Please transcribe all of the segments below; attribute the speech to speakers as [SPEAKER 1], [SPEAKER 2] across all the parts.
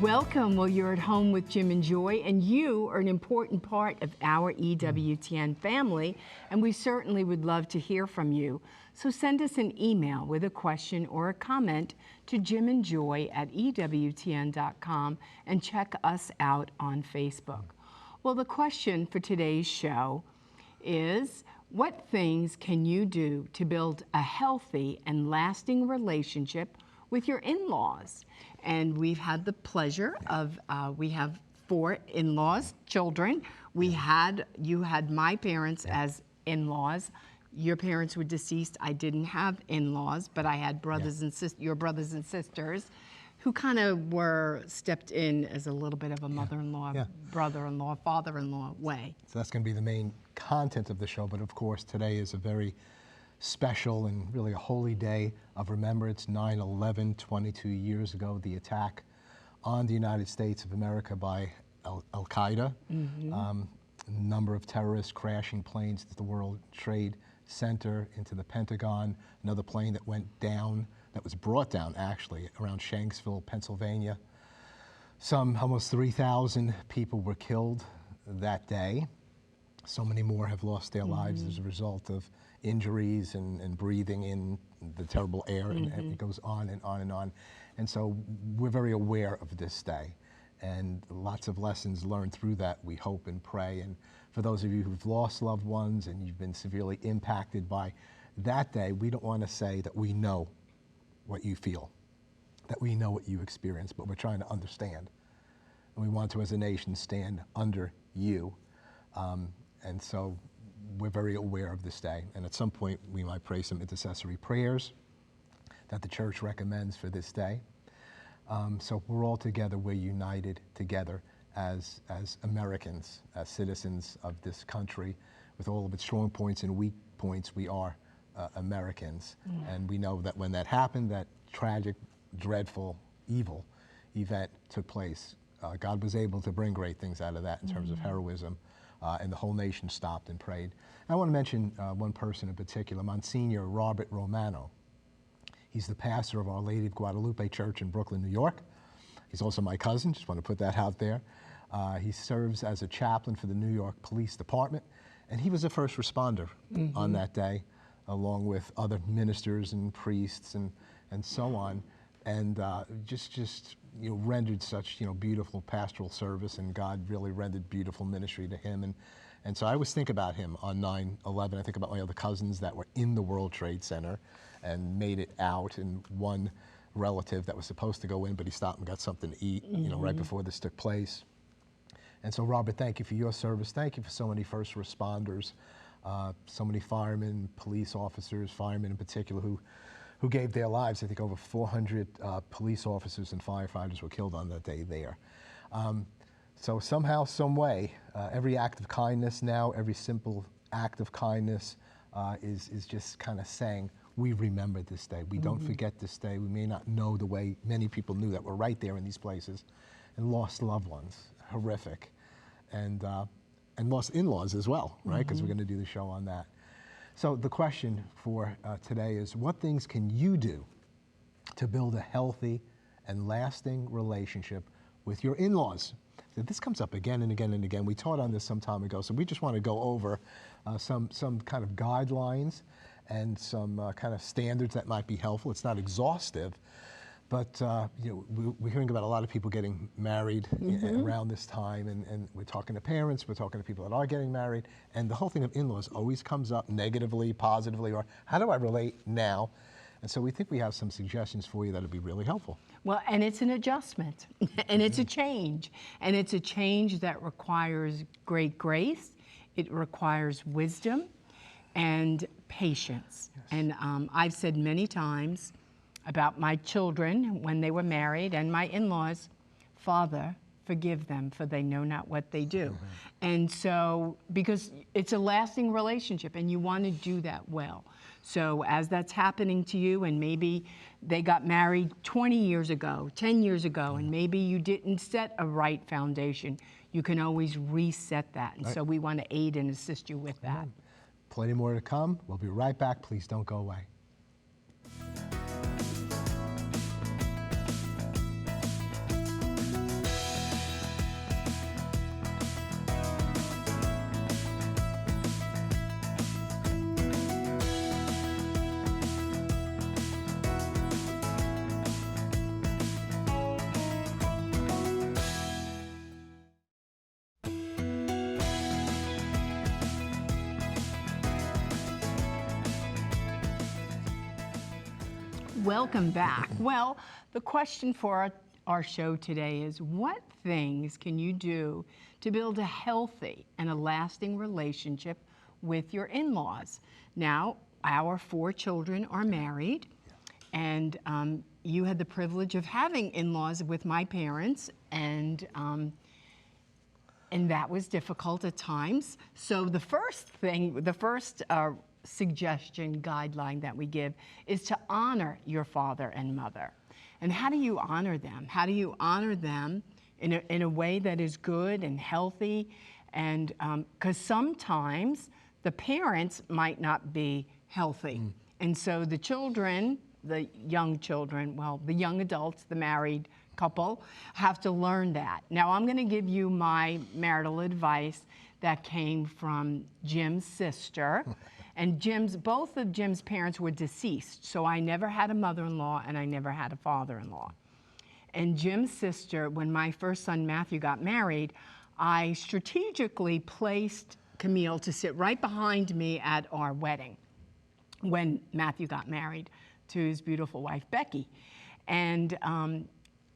[SPEAKER 1] Welcome. Well, you're at home with Jim and Joy, and you are an important part of our EWTN family, and we certainly would love to hear from you. So send us an email with a question or a comment to jimandjoy@ewtn.com and check us out on Facebook. Well, the question for today's show is, what things can you do to build a healthy and lasting relationship with your in-laws? And we've had the pleasure of, we have 4 in-laws, children. You had my parents as in-laws. Your parents were deceased. I didn't have in-laws, but I had brothers and your brothers and sisters who kind of stepped in as a little bit of a mother-in-law, brother-in-law, father-in-law way.
[SPEAKER 2] So that's going to be the main content of the show, but of course today is a very special and really a holy day of remembrance. 9/11, 22 years ago, the attack on the United States of America by Al-Qaeda. A number of terrorists crashing planes to the World Trade Center, into the Pentagon. Another plane that went down, that was brought down actually, around Shanksville, Pennsylvania. Almost 3,000 people were killed that day. So many more have lost their lives as a result of injuries and breathing in the terrible air, and it goes on and on and on. And so we're very aware of this day, and lots of lessons learned through that, we hope and pray. And for those of you who've lost loved ones and you've been severely impacted by that day, we don't want to say that we know what you feel, that we know what you experience, but we're trying to understand. And we want to, as a nation, stand under you. And so we're very aware of this day. And at some point, we might pray some intercessory prayers that the church recommends for this day. So we're all together, we're united together as Americans, as citizens of this country. With all of its strong points and weak points, we are Americans. And we know that when that happened, that tragic, dreadful, evil event took place, God was able to bring great things out of that in terms of heroism. And the whole nation stopped and prayed. And I want to mention one person in particular, Msgr. Robert Romano. He's the pastor of Our Lady of Guadalupe Church in Brooklyn, New York. He's also my cousin, just want to put that out there. He serves as a chaplain for the New York Police Department, and he was a first responder on that day, along with other ministers and priests and so on, and just rendered such beautiful pastoral service, and God really rendered beautiful ministry to him. And so I always think about him on 9/11. I think about my other cousins that were in the World Trade Center and made it out, and one relative that was supposed to go in, but he stopped and got something to eat right before this took place. And so, Robert, thank you for your service. Thank you for so many first responders, so many firemen, police officers, firemen in particular, who gave their lives. I think over 400 police officers and firefighters were killed on that day there. So somehow, some way, every act of kindness now, every simple act of kindness is just kind of saying, we remember this day. We don't forget this day. We may not know the way many people knew that were right there in these places and lost loved ones, horrific, and lost in-laws as well, right? Because we're going to do the show on that. So the question for today is, what things can you do to build a healthy and lasting relationship with your in-laws? So this comes up again and again and again. We taught on this some time ago, so we just want to go over some kind of guidelines and some kind of standards that might be helpful. It's not exhaustive, but we're hearing about a lot of people getting married around this time, and we're talking to parents, we're talking to people that are getting married, and the whole thing of in-laws always comes up negatively, positively, or how do I relate now? And so we think we have some suggestions for you that would be really helpful.
[SPEAKER 1] Well, and it's an adjustment, and it's a change, and it's a change that requires great grace, it requires wisdom and patience. Yes. And I've said many times about my children when they were married and my in-laws, Father, forgive them, for they know not what they do. And so, because it's a lasting relationship and you want to do that well. So as that's happening to you, and maybe they got married 20 years ago, 10 years ago, and maybe you didn't set a right foundation, you can always reset that. And so we want to aid and assist you with that.
[SPEAKER 2] Plenty more to come. We'll be right back. Please don't go away.
[SPEAKER 1] Welcome back. Well, the question for our show today is, what things can you do to build a healthy and a lasting relationship with your in-laws? Now, our 4 children are married, and you had the privilege of having in-laws with my parents, and that was difficult at times. So the first suggestion, guideline that we give is to honor your father and mother. And how do you honor them? How do you honor them in a way that is good and healthy? And because sometimes the parents might not be healthy. And so the children, the young children, well, the young adults, the married couple, have to learn that. Now, I'm going to give you my marital advice that came from Jim's sister. And both of Jim's parents were deceased, so I never had a mother-in-law and I never had a father-in-law. And Jim's sister, when my first son Matthew got married, I strategically placed Camille to sit right behind me at our wedding when Matthew got married to his beautiful wife, Becky. And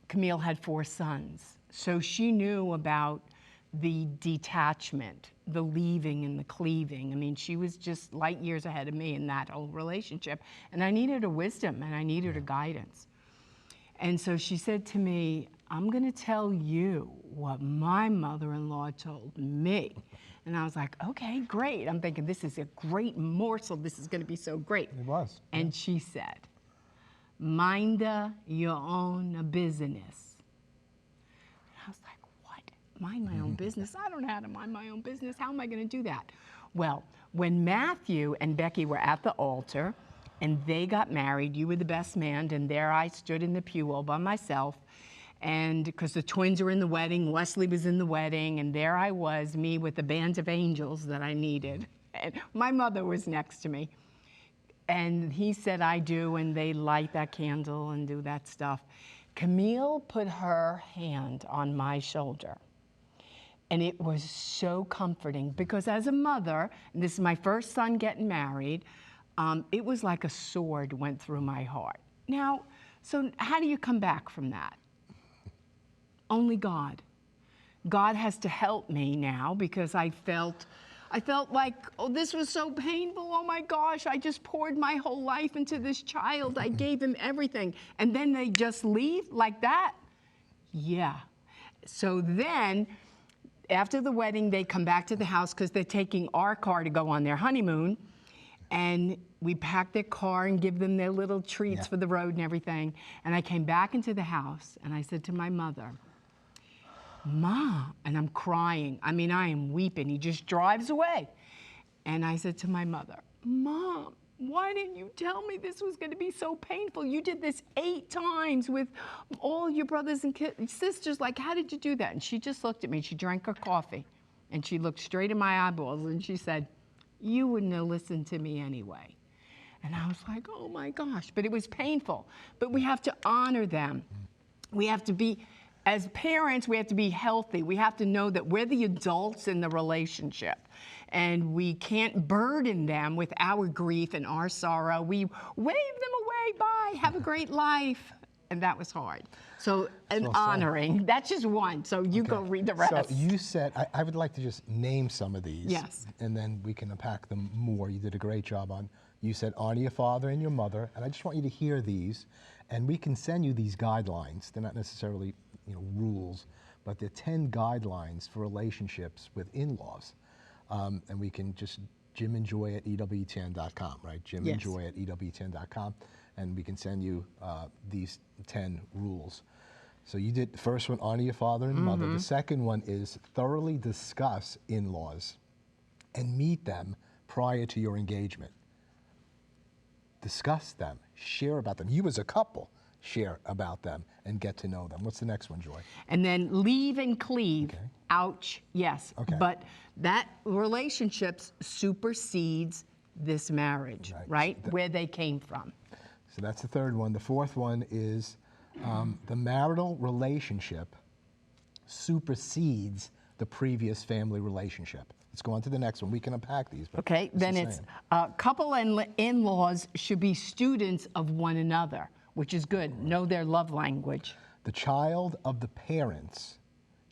[SPEAKER 1] Camille had 4 sons, so she knew about the detachment, the leaving and the cleaving. I mean, she was just light years ahead of me in that whole relationship. And I needed a wisdom and I needed a guidance. And so she said to me, I'm going to tell you what my mother-in-law told me. And I was like, okay, great. I'm thinking, this is a great morsel. This is going to be so great.
[SPEAKER 2] It was.
[SPEAKER 1] And she said, mind your own business. And I was like, mind my own business? I don't know how to mind my own business. How am I going to do that? Well, when Matthew and Becky were at the altar and they got married, you were the best man, and there I stood in the pew all by myself, and because the twins were in the wedding, Wesley was in the wedding, and there I was, me with the band of angels that I needed. And my mother was next to me. And he said, I do, and they light that candle and do that stuff. Camille put her hand on my shoulder. And it was so comforting because as a mother, and this is my first son getting married, it was like a sword went through my heart. Now, so how do you come back from that? Only God. God has to help me now because I felt like, oh, this was so painful. Oh my gosh, I just poured my whole life into this child. I gave him everything. And then they just leave like that? Yeah. So then, after the wedding, they come back to the house because they're taking our car to go on their honeymoon. And we pack their car and give them their little treats for the road and everything. And I came back into the house and I said to my mother, Mom, and I'm crying. I mean, I am weeping. He just drives away. And I said to my mother, Mom, why didn't you tell me this was going to be so painful? You did this 8 times with all your brothers and sisters. Like, how did you do that? And she just looked at me. She drank her coffee. And she looked straight in my eyeballs. And she said, you wouldn't have listened to me anyway. And I was like, oh, my gosh. But it was painful. But we have to honor them. We have to be, as parents, we have to be healthy. We have to know that we're the adults in the relationship. And we can't burden them with our grief and our sorrow. We wave them away, bye, have a great life. And that was hard. So, and honoring, that's just one. So you go read the rest.
[SPEAKER 2] So you said, I would like to just name some of these.
[SPEAKER 1] Yes.
[SPEAKER 2] And then we can unpack them more. You did a great job on, you said honor your father and your mother. And I just want you to hear these. And we can send you these guidelines. They're not necessarily, rules, but they're 10 guidelines for relationships with in-laws. And we can just jimanjoy@ewtn.com, right? jimanjoy@ewtn.com, and we can send you these 10 rules. So you did the first one, honor your father and mother. The second one is thoroughly discuss in-laws and meet them prior to your engagement. Discuss them, share about them. You as a couple, share about them and get to know them. What's the next one, Joy?
[SPEAKER 1] And then leave and cleave. Okay. Ouch, yes.
[SPEAKER 2] Okay.
[SPEAKER 1] But that relationships supersedes this marriage, right? Where they came from.
[SPEAKER 2] So that's the third one. The fourth one is the marital relationship supersedes the previous family relationship. Let's go on to the next one. We can unpack these.
[SPEAKER 1] Okay, then it's couple and in-laws should be students of one another. which is good. Know their love language.
[SPEAKER 2] The child of the parents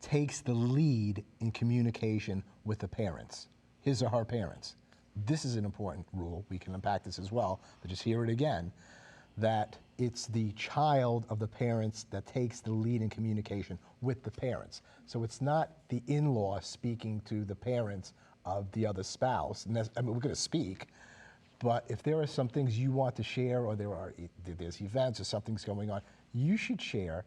[SPEAKER 2] takes the lead in communication with the parents, his or her parents. This is an important rule. We can unpack this as well, but just hear it again, that it's the child of the parents that takes the lead in communication with the parents. So it's not the in-law speaking to the parents of the other spouse. And I mean, we're going to speak, but if there are some things you want to share, or there's events or something's going on, you should share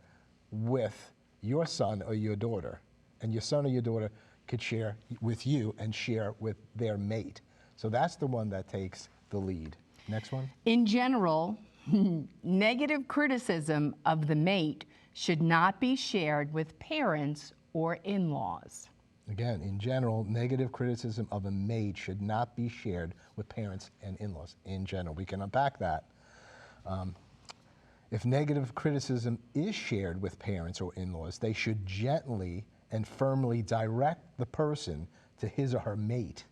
[SPEAKER 2] with your son or your daughter. And your son or your daughter could share with you and share with their mate. So that's the one that takes the lead. Next one.
[SPEAKER 1] In general, negative criticism of the mate should not be shared with parents or in-laws.
[SPEAKER 2] Again, in general, negative criticism of a mate should not be shared with parents and in-laws. In general, we can unpack that. If negative criticism is shared with parents or in-laws, they should gently and firmly direct the person to his or her mate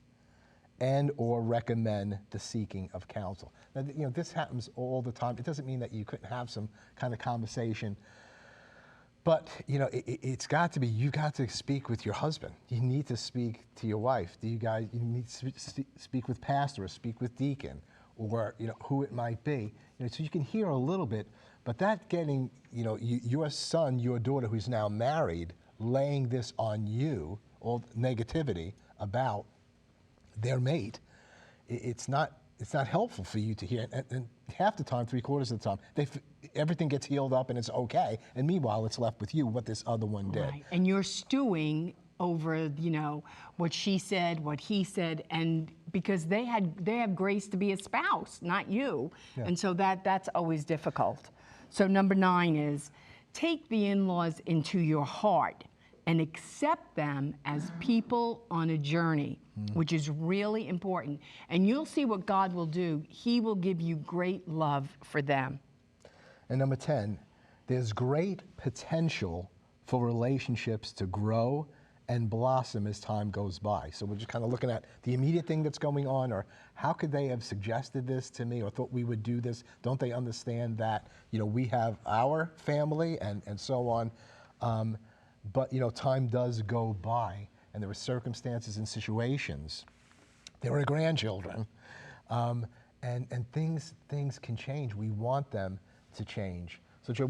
[SPEAKER 2] and or recommend the seeking of counsel. Now, you know, this happens all the time. It doesn't mean that you couldn't have some kind of conversation, but you know, it's got to be, you got to speak with your husband. You need to speak to your wife. You need to speak with pastor or speak with deacon, or you know, who it might be. You know, so you can hear a little bit, but that getting, you know, your son, your daughter who's now married, laying this on you, all negativity about their mate, it's not helpful for you to hear. And half the time, 3/4 of the time, everything gets healed up and it's okay. And meanwhile, it's left with you what this other one did.
[SPEAKER 1] Right. And you're stewing over, you know, what she said, what he said, and because they have grace to be a spouse, not you. Yeah. And so that's always difficult. So number 9 is take the in-laws into your heart and accept them as people on a journey, which is really important. And you'll see what God will do. He will give you great love for them.
[SPEAKER 2] And number 10, there's great potential for relationships to grow and blossom as time goes by. So we're just kind of looking at the immediate thing that's going on, or how could they have suggested this to me or thought we would do this? Don't they understand that, you know, we have our family and so on? But, you know, time does go by, and there are circumstances and situations. There are grandchildren, and things can change. We want them to change. So, Joe,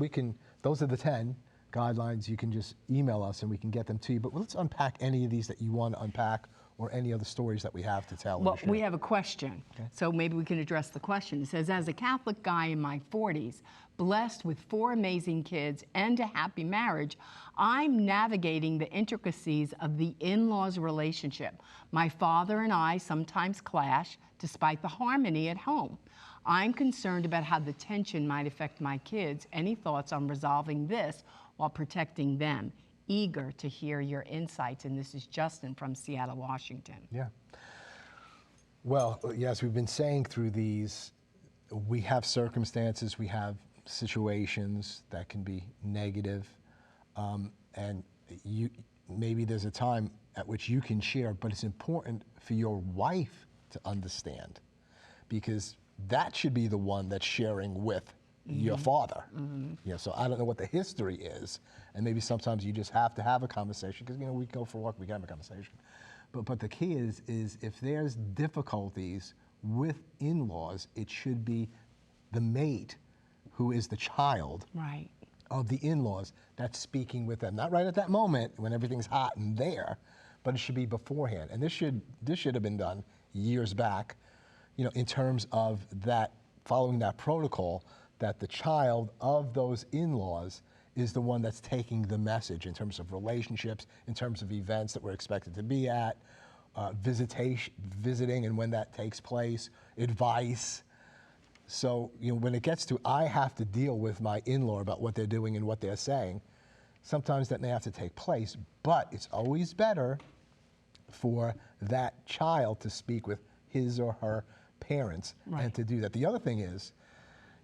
[SPEAKER 2] those are the 10 guidelines. You can just email us, and we can get them to you. But let's unpack any of these that you want to unpack, or any other stories that we have to tell.
[SPEAKER 1] Well, we have a question, okay. So maybe we can address the question. It says, as a Catholic guy in my 40s, blessed with 4 amazing kids and a happy marriage, I'm navigating the intricacies of the in-laws relationship. My father and I sometimes clash despite the harmony at home. I'm concerned about how the tension might affect my kids. Any thoughts on resolving this while protecting them? Eager to hear your insights. And this is Justin from Seattle, Washington.
[SPEAKER 2] Yeah. Well, yes, we've been saying through these, we have circumstances, we have situations that can be negative, and maybe there's a time at which you can share, but it's important for your wife to understand, because that should be the one that's sharing with your father. Yeah, so I don't know what the history is, and maybe sometimes you just have to have a conversation, because, you know, we go for a walk, we can have a conversation. But the key is if there's difficulties with in-laws, it should be the mate who is the child of the in-laws that's speaking with them. Not right at that moment when everything's hot and there, but it should be beforehand. And this should have been done years back, you know, in terms of that, following that protocol, that the child of those in-laws is the one that's taking the message in terms of relationships, in terms of events that we're expected to be at, visiting and when that takes place, advice. So, you know, when it gets to, I have to deal with my in-law about what they're doing and what they're saying, sometimes that may have to take place, but it's always better for that child to speak with his or her parents and to do that. The other thing is,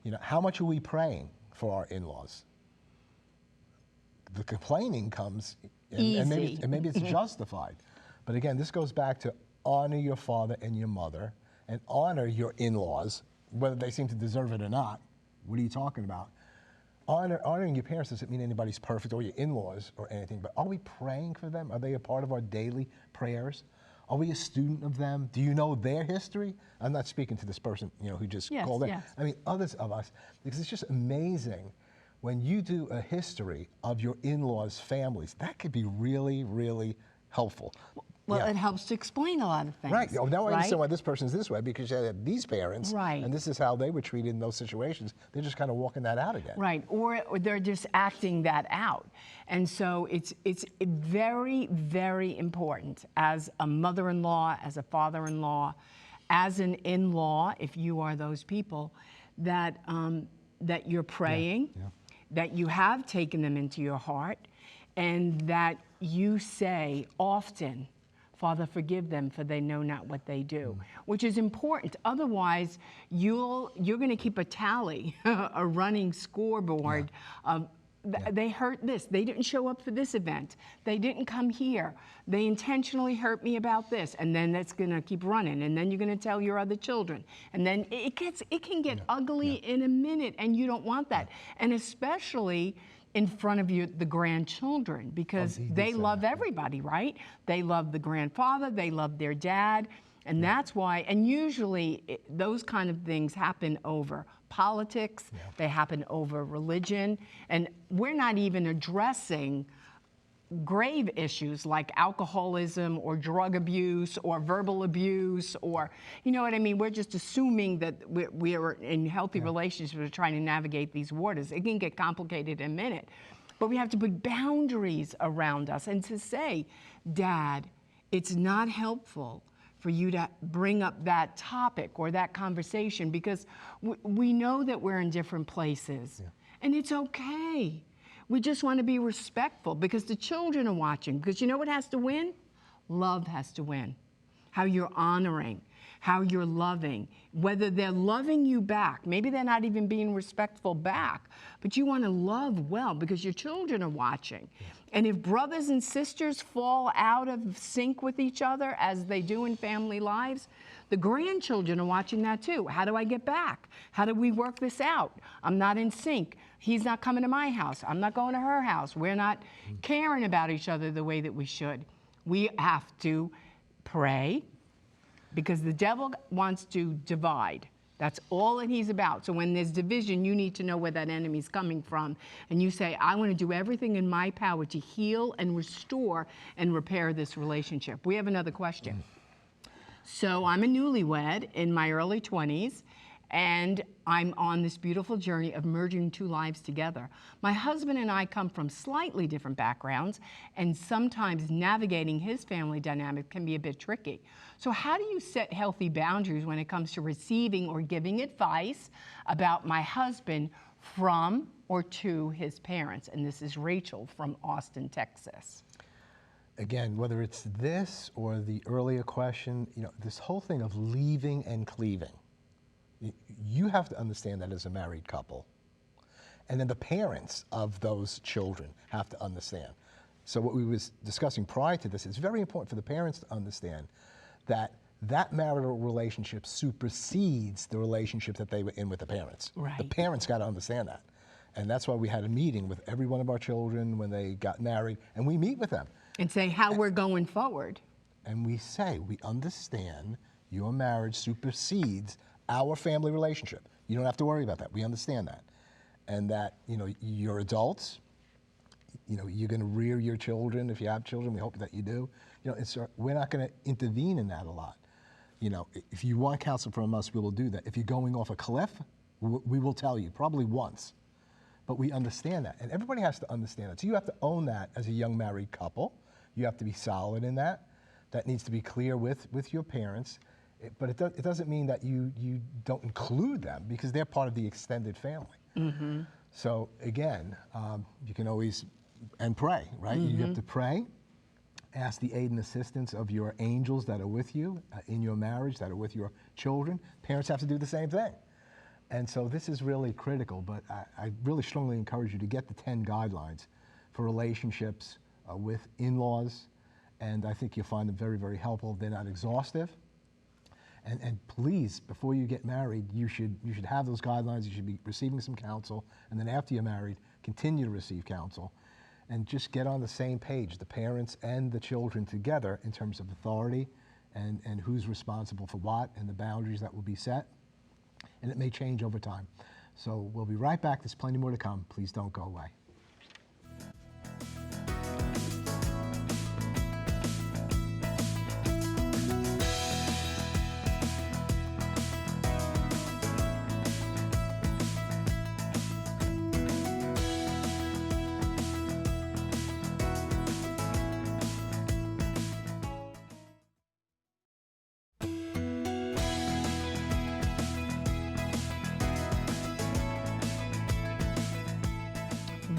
[SPEAKER 2] you know, how much are we praying for our in-laws? The complaining comes, and maybe it's justified. But again, this goes back to honor your father and your mother, and honor your in-laws, whether they seem to deserve it or not. What are you talking about? Honoring your parents doesn't mean anybody's perfect, or your in-laws or anything, but are we praying for them? Are they a part of our daily prayers? Are we a student of them? Do you know their history? I'm not speaking to this person, who just
[SPEAKER 1] Yes,
[SPEAKER 2] called in.
[SPEAKER 1] yes.
[SPEAKER 2] I mean, others of us, because it's just amazing when you do a history of your in-laws' families. That could be really, really helpful.
[SPEAKER 1] Well,
[SPEAKER 2] Yeah.
[SPEAKER 1] it helps to explain a lot of things.
[SPEAKER 2] Right. Oh, now I understand
[SPEAKER 1] right?
[SPEAKER 2] why this person's this way, because you had these parents,
[SPEAKER 1] Right.
[SPEAKER 2] and this is how they were treated in those situations. They're just kind of walking that out again.
[SPEAKER 1] Right, or they're just acting that out. And so it's very, very important as a mother-in-law, as a father-in-law, as an in-law, if you are those people, that, that you're praying,
[SPEAKER 2] Yeah.
[SPEAKER 1] that you have taken them into your heart, and that you say often, Father, forgive them, for they know not what they do, which is important. Otherwise, you're going to keep a tally, a running scoreboard of they hurt this. They didn't show up for this event. They didn't come here. They intentionally hurt me about this, and then that's going to keep running. And then you're going to tell your other children, and then it can get ugly in a minute, and you don't want that. And especially in front of the grandchildren, because they love everybody, right? They love the grandfather, they love their dad, and that's why, and usually those kind of things happen over politics, they happen over religion, and we're not even addressing grave issues like alcoholism or drug abuse or verbal abuse, or, you know what I mean? We're just assuming that we are in healthy relationships, we're trying to navigate these waters. It can get complicated in a minute. But we have to put boundaries around us and to say, Dad, it's not helpful for you to bring up that topic or that conversation, because we know that we're in different places, and it's okay. We just want to be respectful, because the children are watching. Because you know what has to win? Love has to win. How you're honoring, how you're loving, whether they're loving you back. Maybe they're not even being respectful back, but you want to love well, because your children are watching. And if brothers and sisters fall out of sync with each other, as they do in family lives, the grandchildren are watching that too. How do I get back? How do we work this out? I'm not in sync. He's not coming to my house. I'm not going to her house. We're not caring about each other the way that we should. We have to pray, because the devil wants to divide. That's all that he's about. So when there's division, you need to know where that enemy's coming from. And you say, I want to do everything in my power to heal and restore and repair this relationship. We have another question. So I'm a newlywed in my early 20s, and I'm on this beautiful journey of merging two lives together. My husband and I come from slightly different backgrounds, and sometimes navigating his family dynamic can be a bit tricky. So how do you set healthy boundaries when it comes to receiving or giving advice about my husband from or to his parents? And this is Rachel from Austin, Texas.
[SPEAKER 2] Again, whether it's this or the earlier question, this whole thing of leaving and cleaving, you have to understand that as a married couple. And then the parents of those children have to understand. So what we was discussing prior to this, it's very important for the parents to understand that that marital relationship supersedes the relationship that they were in with the parents.
[SPEAKER 1] Right.
[SPEAKER 2] The parents got to understand that. And that's why we had a meeting with every one of our children when they got married, and we meet with them.
[SPEAKER 1] And say how we're going forward.
[SPEAKER 2] And we say, we understand your marriage supersedes our family relationship. You don't have to worry about that. We understand that. And that, you're adults, you're going to rear your children. If you have children, we hope that you do. We're not going to intervene in that a lot. If you want counsel from us, we will do that. If you're going off a cliff, we will tell you, probably once. But we understand that. And everybody has to understand that. So you have to own that as a young married couple. You have to be solid in that. That needs to be clear with your parents. But it doesn't mean that you don't include them, because they're part of the extended family. Mm-hmm. So again, you can always, and pray, right? Mm-hmm. You have to pray, ask the aid and assistance of your angels that are with you in your marriage, that are with your children. Parents have to do the same thing. And so this is really critical, but I really strongly encourage you to get the 10 guidelines for relationships with in-laws, and I think you'll find them very, very helpful. They're not exhaustive, And please, before you get married, you should have those guidelines. You should be receiving some counsel, and then after you're married, continue to receive counsel, and just get on the same page, the parents and the children together, in terms of authority and who's responsible for what and the boundaries that will be set. And it may change over time. So we'll be right back. There's plenty more to come. Please don't go away.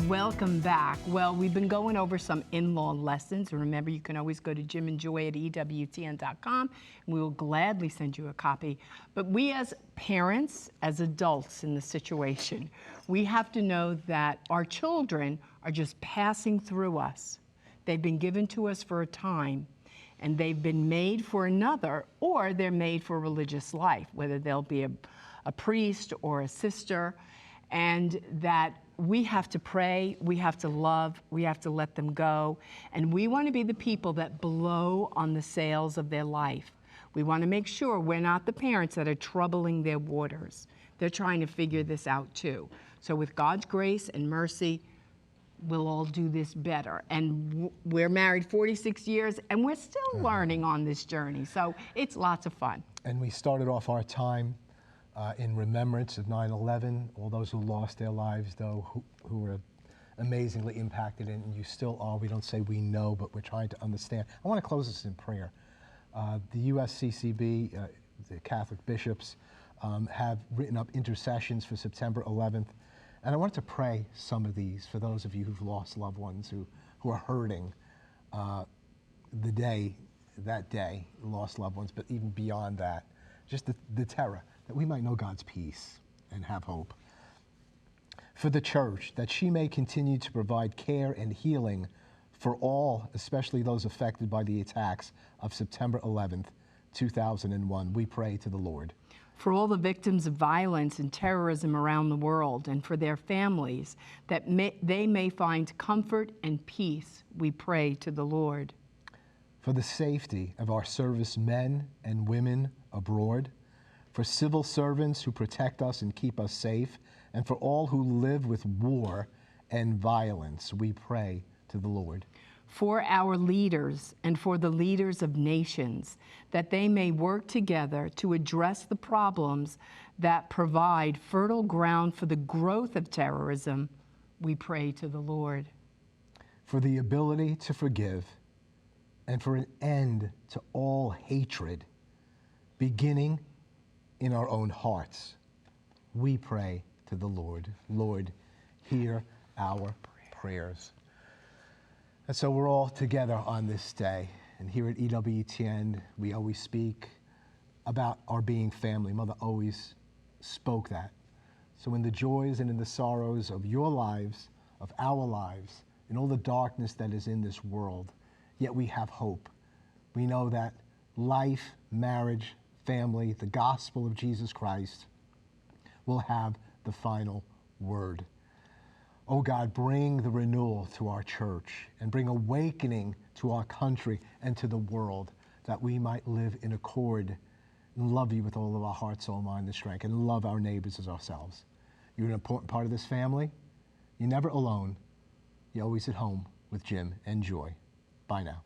[SPEAKER 1] Welcome back. Well, we've been going over some in-law lessons. Remember, you can always go to jimandjoy@ewtn.com, and we will gladly send you a copy. But we as parents, as adults in the situation, we have to know that our children are just passing through us. They've been given to us for a time, and they've been made for another, or they're made for religious life, whether they'll be a priest or a sister, and that we have to pray, we have to love, we have to let them go, and we want to be the people that blow on the sails of their life. We want to make sure we're not the parents that are troubling their waters. They're trying to figure this out too. So with God's grace and mercy, we'll all do this better. And we're married 46 years, and we're still learning on this journey, so it's lots of fun.
[SPEAKER 2] And we started off our time in remembrance of 9/11, all those who lost their lives, though, who were amazingly impacted, and you still are. We don't say we know, but we're trying to understand. I want to close this in prayer. The USCCB, the Catholic bishops, have written up intercessions for September 11th, and I wanted to pray some of these for those of you who've lost loved ones, who are hurting that day, lost loved ones, but even beyond that, just the terror, that we might know God's peace and have hope. For the church, that she may continue to provide care and healing for all, especially those affected by the attacks of September 11th, 2001, we pray to the Lord.
[SPEAKER 1] For all the victims of violence and terrorism around the world, and for their families, that they may find comfort and peace, we pray to the Lord.
[SPEAKER 2] For the safety of our servicemen and women abroad, for civil servants who protect us and keep us safe, and for all who live with war and violence, we pray to the Lord.
[SPEAKER 1] For our leaders and for the leaders of nations, that they may work together to address the problems that provide fertile ground for the growth of terrorism, we pray to the Lord.
[SPEAKER 2] For the ability to forgive, and for an end to all hatred, beginning in our own hearts, we pray to the Lord. Lord, hear our prayers. And so we're all together on this day. And here at EWTN, we always speak about our being family. Mother always spoke that. So in the joys and in the sorrows of your lives, of our lives, in all the darkness that is in this world, yet we have hope. We know that life, marriage, family, the gospel of Jesus Christ will have the final word. Oh God, bring the renewal to our church and bring awakening to our country and to the world, that we might live in accord and love you with all of our heart, soul, mind, and strength, and love our neighbors as ourselves. You're an important part of this family. You're never alone. You're always at home with Jim and Joy. Bye now.